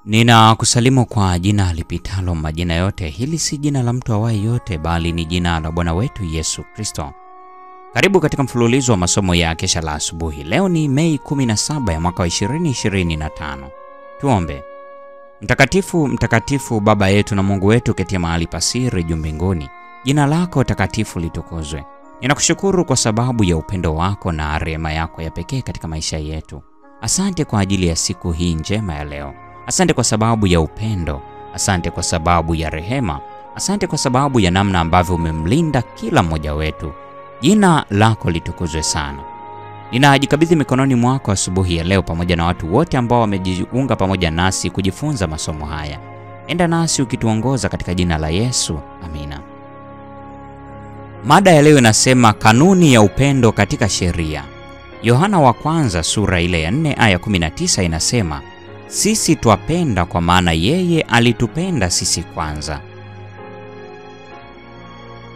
Ninakusalimu kwa jina lipitalo majina yote. Hili si jina la mtu awaye yote, bali ni jina la Bwana wetu Yesu Kristo. Karibu katika mfululizo wa masomo ya kesha la asubuhi. Leo ni Mei 17 ya mwaka wa 2025. Tuombe. Mtakatifu, mtakatifu Baba yetu na Mungu wetu ketia mahali pasiri juu mbinguni. Jina lako takatifu litukuzwe. Ninakushukuru kwa sababu ya upendo wako na rehema yako ya pekee katika maisha yetu. Asante kwa ajili ya siku hii njema ya leo. Asante kwa sababu ya upendo, asante kwa sababu ya rehema, asante kwa sababu ya namna ambavyo umemlinda kila mmoja wetu. Jina lako litukuzwe sana. Ninajikabidhi mikononi mwako asubuhi ya leo pamoja na watu wote ambao wamejiunga pamoja nasi kujifunza masomo haya. Enda nasi ukituongoza katika jina la Yesu. Amina. Mada ya leo inasema kanuni ya upendo katika sheria. Yohana wa kwanza sura ile ya 4 aya 19 inasema, sisi twapenda kwa maana yeye alitupenda sisi kwanza.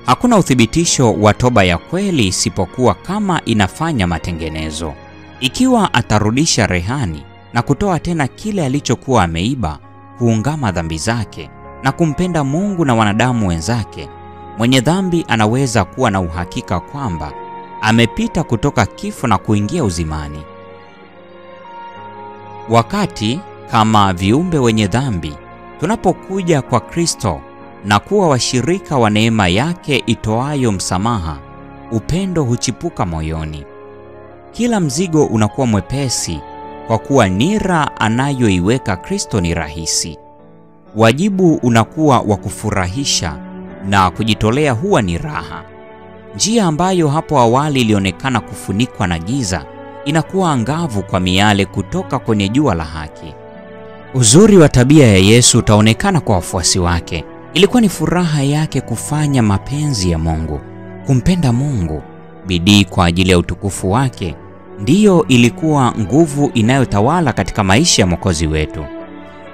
Hakuna uthibitisho wa toba ya kweli isipokuwa kama inafanya matengenezo. Ikiwa atarudisha rehani na kutoa tena kile alichokuwa ameiba, kuungama dhambi zake na kumpenda Mungu na wanadamu wenzake, mwenye dhambi anaweza kuwa na uhakika kwamba amepita kutoka kifo na kuingia uzimani. Wakati kama viumbe wenye dhambi tunapokuja kwa Kristo na kuwa washirika wa neema yake itoayo msamaha, upendo huchipuka moyoni. Kila mzigo unakuwa mwepesi kwa kuwa nira anayoiweka Kristo ni rahisi. Wajibu unakuwa wa kufurahisha na kujitolea huwa ni raha. Njia ambayo hapo awali ilionekana kufunikwa na giza inakuwa angavu kwa miale kutoka kwenye jua la haki. Uzuri wa tabia ya Yesu utaonekana kwa wafuasi wake. Ilikuwa ni furaha yake kufanya mapenzi ya Mungu, kumpenda Mungu. Bidii kwa ajili ya utukufu wake ndiyo ilikuwa nguvu inayotawala katika maisha ya Mwokozi wetu.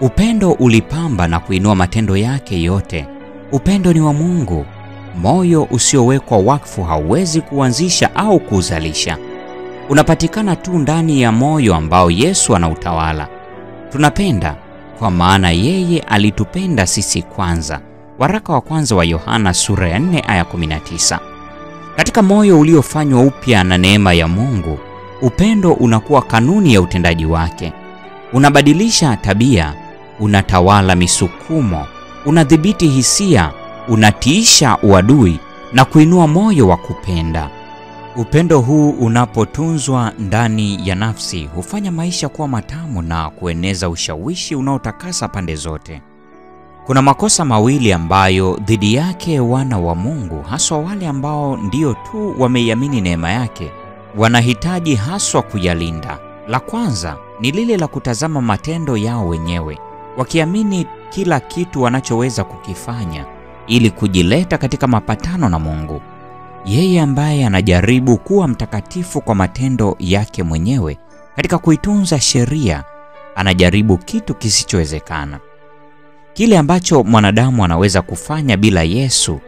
Upendo ulipamba na kuinua matendo yake yote. Upendo ni wa Mungu. Moyo usiowekwa wakfu hauwezi kuanzisha au kuzalisha. Unapatikana tu ndani ya moyo ambao Yesu anautawala. Tunapenda kwa maana yeye alitupenda sisi kwanza. Waraka wa kwanza wa Yohana sura ya 4 aya 19. Katika moyo uliofanywa upya na neema ya Mungu, upendo unakuwa kanuni ya utendaji wake. Unabadilisha tabia, unatawala misukumo, unadhibiti hisia, unatiisha uadui na kuinua moyo wa kupenda. Upendo huu unapotunzwa ndani ya nafsi hufanya maisha kuwa matamu na kueneza ushawishi unaotakasa pande zote. Kuna makosa mawili ambayo dhidi yake wana wa Mungu, haswa wale ambao ndio tu wameiamini neema yake, wanahitaji haswa kuyalinda. La kwanza ni lile la kutazama matendo yao wenyewe, wakiamini kila kitu wanachoweza kukifanya ili kujileta katika mapatano na Mungu. Yeye ambaye anajaribu kuwa mtakatifu kwa matendo yake mwenyewe katika kuitunza sheria, anajaribu kitu kisichowezekana. Kile ambacho mwanadamu anaweza kufanya bila Yesu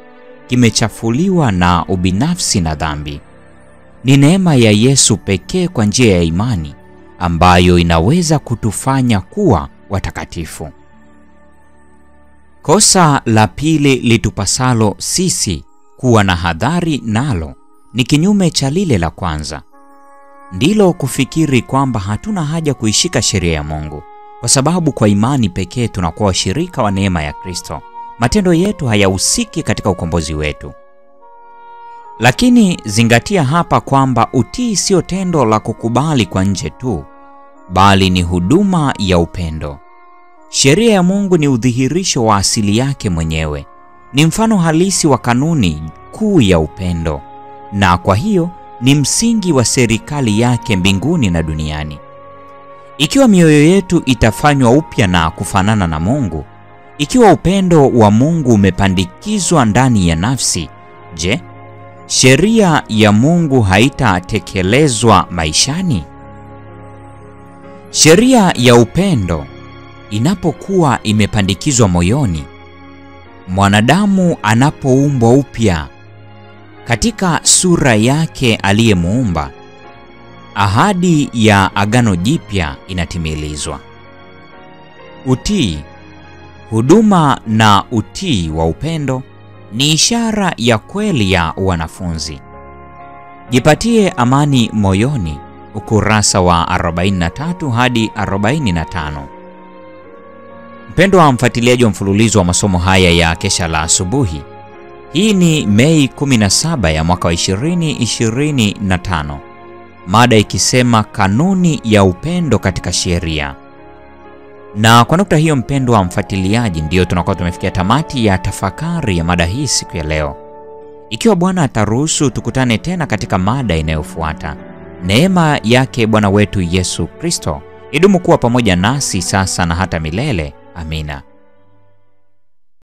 kimechafuliwa na ubinafsi na dhambi. Ni neema ya Yesu pekee kwa njia ya imani ambayo inaweza kutufanya kuwa watakatifu. Kosa la pili litupasalo sisi kuwa na hadhari nalo ni kinyume cha lile la kwanza. Ndilo kufikiri kwamba hatuna haja kuishika sheria ya Mungu, kwa sababu kwa imani pekee tunakuwa washirika wa neema ya Kristo. Matendo yetu hayahusiki katika ukombozi wetu. Lakini zingatia hapa kwamba utii sio tendo la kukubali kwa nje tu, bali ni huduma ya upendo. Sheria ya Mungu ni udhihirisho wa asili yake mwenyewe. Ni mfano halisi wa kanuni kuu ya upendo, na kwa hiyo ni msingi wa serikali yake mbinguni na duniani. Ikiwa mioyo yetu itafanywa upya na kufanana na Mungu, ikiwa upendo wa Mungu umepandikizwa ndani ya nafsi, je, sheria ya Mungu haitatekelezwa maishani? Sheria ya upendo inapokuwa imepandikizwa moyoni, mwanadamu anapoumbwa upya katika sura yake aliyemuumba, ahadi ya agano jipya inatimilizwa. Utii. Huduma na utii wa upendo ni ishara ya kweli ya wanafunzi. Jipatie amani moyoni, ukurasa wa 43 hadi 45. Mpendwa wa mfuatiliaji wa mfululizo wa masomo haya ya Kesha la Asubuhi, hii ni Mei 17 ya mwaka wa 2025. Mada ikisema kanuni ya upendo katika sheria. Na kwa nukta hiyo, mpendwa wa mfuatiliaji, ndio tunakuwa tumefikia tamati ya tafakari ya mada hii siku ya leo. Ikiwa Bwana ataruhusu, tukutane tena katika mada inayofuata. Neema yake Bwana wetu Yesu Kristo idumu kuwa pamoja nasi sasa na hata milele. Amina.